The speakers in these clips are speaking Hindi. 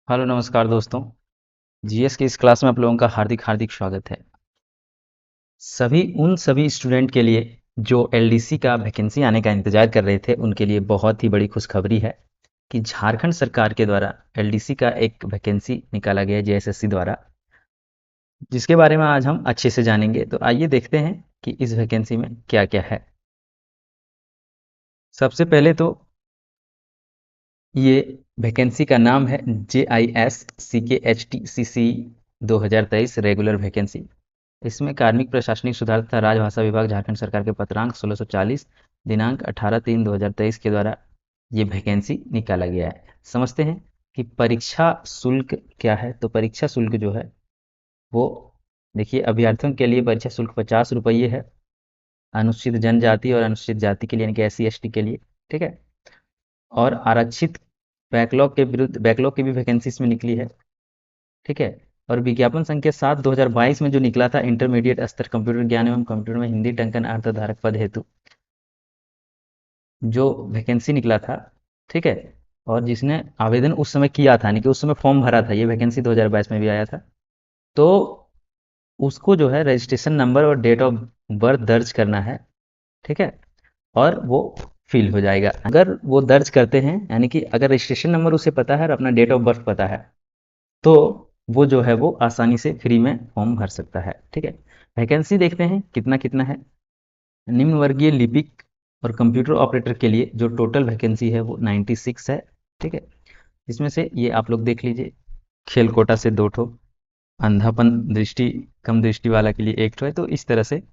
हेलो नमस्कार दोस्तों। जीएस की इस क्लास में आप लोगों का हार्दिक हार्दिक स्वागत है। सभी स्टूडेंट के लिए जो एलडीसी का वैकेंसी आने का इंतजार कर रहे थे उनके लिए बहुत ही बड़ी खुशखबरी है कि झारखंड सरकार के द्वारा एलडीसी का एक वैकेंसी निकाला गया है जेएसएससी द्वारा, जिसके बारे में आज हम अच्छे से जानेंगे। तो आइए देखते हैं कि इस वैकेंसी में क्या क्या है। सबसे पहले तो ये वैकेंसी का नाम है JIS CKHT CC 2023 regular vacancy. इसमें कार्मिक प्रशासनिक सुधार तथा राजभाषा विभाग झारखंड सरकार के पत्रांक 1640 दिनांक 18/3/2023 के द्वारा ये वैकेंसी निकाला गया है। समझते हैं कि परीक्षा शुल्क क्या है। तो परीक्षा शुल्क जो है वो, देखिए, अभ्यर्थियों के लिए परीक्षा शुल्क 50 रुपये है, अनुसूचित जनजाति और अनुसूचित जाति के लिए यानी कि SC ST के लिए, ठीक है। और आरक्षित बैकलॉग की भी वैकेंसी इसमें निकली है, ठीक है। और विज्ञापन संख्या 7/2022 में जो निकला था इंटरमीडिएट स्तर कंप्यूटर ज्ञान एवं कंप्यूटर में हिंदी टंकन अर्धधारक पद हेतु जो वैकेंसी निकला था, ठीक है। और जिसने आवेदन उस समय किया था, यानी कि उस समय फॉर्म भरा था, ये वैकेंसी 2022 में भी आया था, तो उसको जो है रजिस्ट्रेशन नंबर और डेट ऑफ बर्थ दर्ज करना है, ठीक है। और वो फिल हो जाएगा अगर वो दर्ज करते हैं, यानी कि अगर रजिस्ट्रेशन नंबर उसे पता है और अपना डेट ऑफ बर्थ पता है तो वो जो है वो आसानी से फ्री में फॉर्म भर सकता है, ठीक है। वैकेंसी देखते हैं कितना कितना है। निम्न वर्गीय लिपिक और कंप्यूटर ऑपरेटर के लिए जो टोटल वैकेंसी है वो 96 है, ठीक है। इसमें से ये आप लोग देख लीजिए, खेल कोटा से 2 ठो, अंधापन दृष्टि कम दृष्टि वाला के लिए 1 ठो है। तो इस तरह से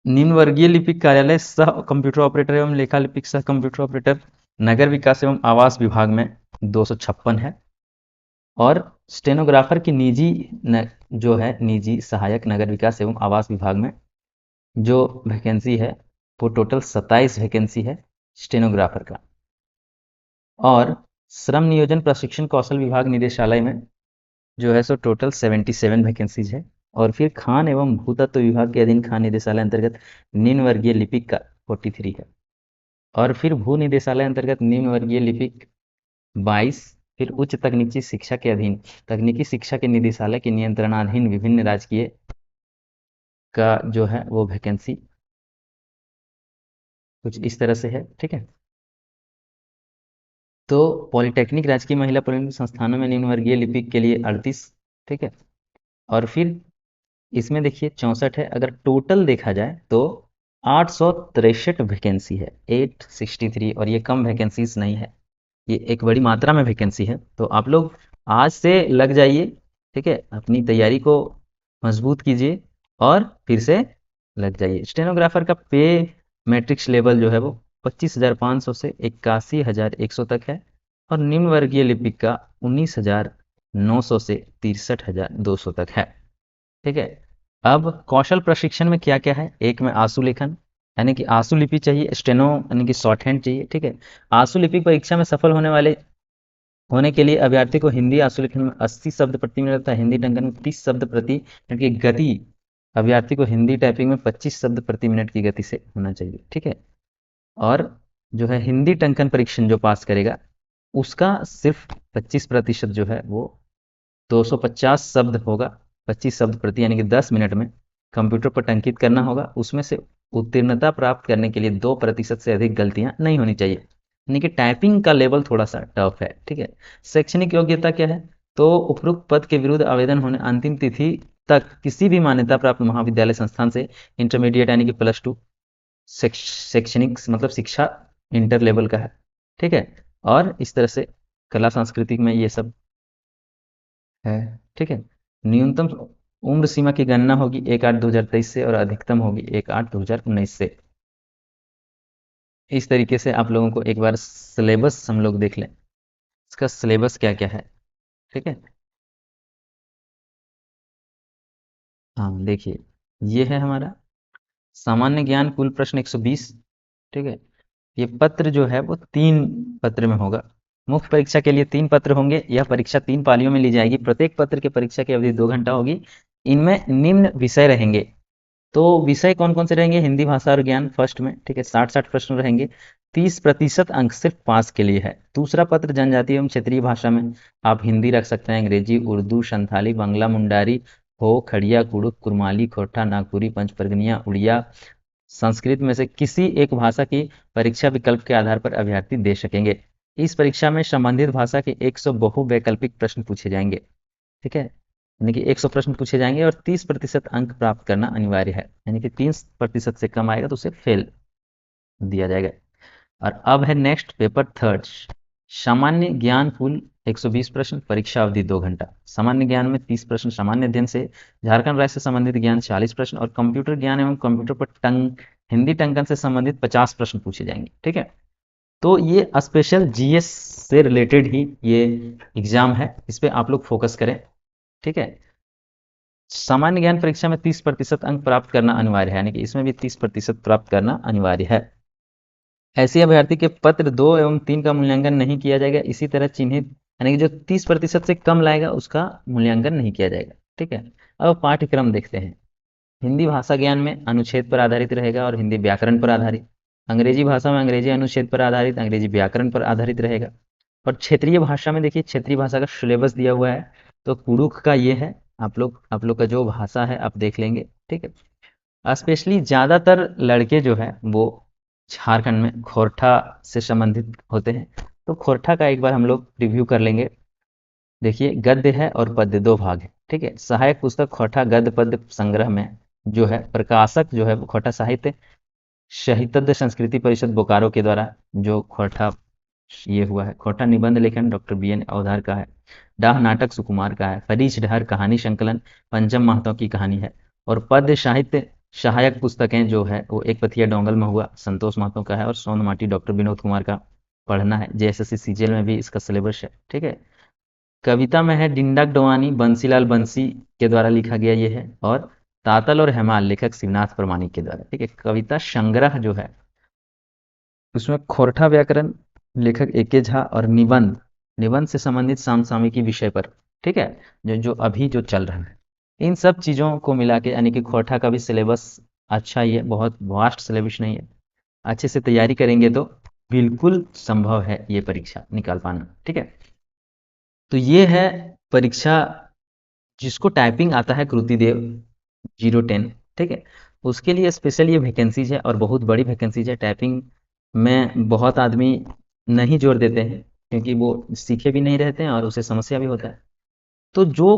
निम्न वर्गीय लिपिक कार्यालय सह कंप्यूटर ऑपरेटर एवं लेखा लिपिक सह कंप्यूटर ऑपरेटर नगर विकास एवं आवास विभाग में 256 है। और स्टेनोग्राफर की जो है निजी सहायक नगर विकास एवं आवास विभाग में जो वैकेंसी है वो टोटल 27 वैकेंसी है स्टेनोग्राफर का। और श्रम नियोजन प्रशिक्षण कौशल विभाग निदेशालय में जो है सो टोटल 77 वैकेंसीज है। और फिर खान एवं भूतत्व विभाग के अधीन खान निदेशालय अंतर्गत निम्न वर्गीय लिपिक का 43 है। और फिर भू निदेशालय अंतर्गत निम्न वर्गीय लिपिक 22। फिर उच्च तकनीकी शिक्षा के अधीन तकनीकी शिक्षा के निदेशालय के नियंत्रणाधीन विभिन्न राजकीय का जो है वो वैकेंसी कुछ इस तरह से है, ठीक है। तो पॉलिटेक्निक राजकीय महिला पॉलिटेक्निक संस्थानों में निम्न वर्गीय लिपिक के लिए 38, ठीक है। और फिर इसमें देखिए 64 है। अगर टोटल देखा जाए तो 863 वैकेंसी है, 863। और ये कम वैकेंसीज नहीं है, ये एक बड़ी मात्रा में वैकेंसी है। तो आप लोग आज से लग जाइए, ठीक है, अपनी तैयारी को मजबूत कीजिए और फिर से लग जाइए। स्टेनोग्राफर का पे मैट्रिक्स लेवल जो है वो 25,500 से 81,100 तक है। और निम्न वर्गीय लिपिक का 19,900 से 63,200 तक है, ठीक है। अब कौशल प्रशिक्षण में क्या क्या है। एक में आंसू लेखन, यानी कि आंसू लिपि चाहिए, स्टेनो यानी कि शॉर्ट हैंड चाहिए, ठीक है। आंसू लिपि परीक्षा में सफल होने के लिए अभ्यर्थी को हिंदी आंसू लिखने में 80 शब्द प्रति मिनट तथा हिंदी टंकन में 30 शब्द प्रति मिनट की गति, अभ्यर्थी को हिंदी टाइपिंग में 25 शब्द प्रति मिनट की गति से होना चाहिए, ठीक है। और जो है हिंदी टंकन परीक्षण जो पास करेगा उसका सिर्फ 25% जो है वो 250 शब्द होगा, 25 शब्द प्रति, यानी कि 10 मिनट में कंप्यूटर पर टंकित करना होगा। उसमें से उत्तीर्णता प्राप्त करने के लिए 2% से अधिक गलतियां नहीं होनी चाहिए, यानी कि टाइपिंग का लेवल थोड़ा सा टफ है, ठीक है। शैक्षणिक योग्यता क्या है। तो उपरोक्त पद के विरुद्ध आवेदन होने अंतिम तिथि तक किसी भी मान्यता प्राप्त महाविद्यालय संस्थान से इंटरमीडिएट यानी कि +2 शैक्षणिक मतलब शिक्षा इंटर लेवल का है, ठीक है। और इस तरह से कला सांस्कृतिक में ये सब है, ठीक है। न्यूनतम उम्र सीमा की गणना होगी 1/8/2023 से और अधिकतम होगी 1/8/2019 से। इस तरीके से आप लोगों को एक बार सिलेबस हम लोग देख लें, इसका सिलेबस क्या क्या है, ठीक है। हाँ देखिए, ये है हमारा सामान्य ज्ञान कुल प्रश्न 120, ठीक है। ये पत्र जो है वो 3 पत्र में होगा। मुख्य परीक्षा के लिए 3 पत्र होंगे। यह परीक्षा 3 पालियों में ली जाएगी। प्रत्येक पत्र की परीक्षा की अवधि 2 घंटा होगी। इनमें निम्न विषय रहेंगे। तो विषय कौन कौन से रहेंगे। हिंदी भाषा और ज्ञान फर्स्ट में, ठीक है, 60-60 प्रश्न रहेंगे। 30% अंक सिर्फ पास के लिए है। दूसरा पत्र जनजातीय एवं क्षेत्रीय भाषा में आप हिंदी रख सकते हैं, अंग्रेजी, उर्दू, संथाली, बांग्ला, मुंडारी, हो, खड़िया, कुड़ुक, कुरमाली, खोरठा, नागपुरी, पंचपरगनिया, उड़िया, संस्कृत में से किसी एक भाषा की परीक्षा विकल्प के आधार पर अभ्यर्थी दे सकेंगे। इस परीक्षा में संबंधित भाषा के 100 बहुवैकल्पिक प्रश्न पूछे जाएंगे। ठीक है, यानी कि 100 प्रश्न पूछे जाएंगे और 30% अंक प्राप्त करना अनिवार्य है, यानी कि 30% से कम आएगा तो उसे फेल दिया जाएगा। और अब है नेक्स्ट पेपर थर्ड, सामान्य ज्ञान कुल 120 प्रश्न, परीक्षा अवधि 2 घंटा। सामान्य ज्ञान में 30 प्रश्न, सामान्य अध्ययन से झारखंड राज्य से संबंधित ज्ञान 40 प्रश्न और कंप्यूटर ज्ञान एवं कंप्यूटर पर हिंदी टंकन से संबंधित 50 प्रश्न पूछे जाएंगे। ठीक है, तो ये स्पेशल जीएस से रिलेटेड ही ये एग्जाम है, इस पे आप लोग फोकस करें। ठीक है, सामान्य ज्ञान परीक्षा में 30% अंक प्राप्त करना अनिवार्य है, यानी कि इसमें भी 30% प्राप्त करना अनिवार्य है। ऐसे अभ्यर्थी के पत्र 2 एवं 3 का मूल्यांकन नहीं किया जाएगा। इसी तरह चिन्हित, यानी कि जो 30% से कम लाएगा उसका मूल्यांकन नहीं किया जाएगा। ठीक है, अब पाठ्यक्रम देखते हैं। हिंदी भाषा ज्ञान में अनुच्छेद पर आधारित रहेगा और हिंदी व्याकरण पर आधारित। अंग्रेजी भाषा में अंग्रेजी अनुच्छेद पर आधारित, अंग्रेजी व्याकरण पर आधारित रहेगा। और क्षेत्रीय भाषा में देखिए, क्षेत्रीय भाषा का सिलेबस दिया हुआ है, तो कुड़ुख का ये है। आप लोग का जो भाषा है आप देख लेंगे। ठीक है, स्पेशली ज़्यादातर लड़के जो है वो झारखंड में खोरठा से संबंधित होते हैं, तो खोरठा का एक बार हम लोग रिव्यू कर लेंगे। देखिए, गद्य है और पद्य, 2 भाग है। ठीक है, सहायक पुस्तक खोरठा गद्य पद्य संग्रह में जो है, प्रकाशक जो है वो खोरठा साहित्य शहीतद्य संस्कृति परिषद बोकारो के द्वारा जो खोरठा ये हुआ है। खोरठा निबंध लेखन डॉक्टर BN अवधार का है। डाह नाटक सुकुमार का है। फरीच डहर कहानी संकलन पंचम महतो की कहानी है। और पद्य साहित्य सहायक पुस्तकें जो है वो एक पथिया डोंगल में हुआ संतोष महतो का है, और सोन माटी डॉक्टर विनोद कुमार का पढ़ना है। JSSC सीजीएल में भी इसका सिलेबस है। ठीक है, कविता में है डिंडक डोवानी बंसीलाल बंसी के द्वारा लिखा गया ये है, और तातल और हेमाल लेखक शिवनाथ प्रमाणिक के द्वारा। ठीक है, कविता संग्रह जो है उसमें खोरठा व्याकरण लेखक AK झा, और निबंध, निबंध से संबंधित समसामयिकी विषय पर। ठीक है, जो जो अभी जो चल रहा है, इन सब चीज़ों को मिला के, यानी कि खोरठा का भी सिलेबस अच्छा ही है, बहुत वास्ट सिलेबस नहीं है। अच्छे से तैयारी करेंगे तो बिल्कुल संभव है ये परीक्षा निकाल पाना। ठीक है, तो ये है परीक्षा जिसको टाइपिंग आता है कृतिदेव 010। ठीक है, उसके लिए स्पेशल ये वैकेंसीज है और बहुत बड़ी वैकेंसीज है। टाइपिंग में बहुत आदमी नहीं जोर देते हैं क्योंकि वो सीखे भी नहीं रहते हैं और उसे समस्या भी होता है। तो जो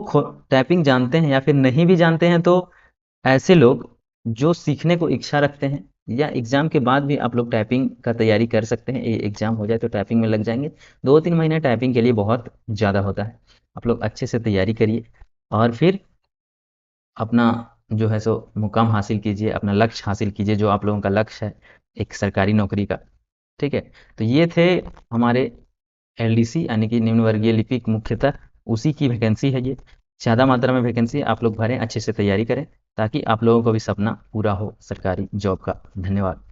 टाइपिंग जानते हैं या फिर नहीं भी जानते हैं, तो ऐसे लोग जो सीखने को इच्छा रखते हैं, या एग्ज़ाम के बाद भी आप लोग टाइपिंग का तैयारी कर सकते हैं। ये एग्ज़ाम हो जाए तो टाइपिंग में लग जाएंगे। 2-3 महीने टाइपिंग के लिए बहुत ज़्यादा होता है। आप लोग अच्छे से तैयारी करिए और फिर अपना जो है सो मुकाम हासिल कीजिए, अपना लक्ष्य हासिल कीजिए, जो आप लोगों का लक्ष्य है एक सरकारी नौकरी का। ठीक है, तो ये थे हमारे LDC यानी कि निम्न वर्गीय लिपिक, मुख्यतः उसी की वैकेंसी है ये। ज़्यादा मात्रा में वैकेंसी, आप लोग भरें, अच्छे से तैयारी करें ताकि आप लोगों को भी सपना पूरा हो सरकारी जॉब का। धन्यवाद।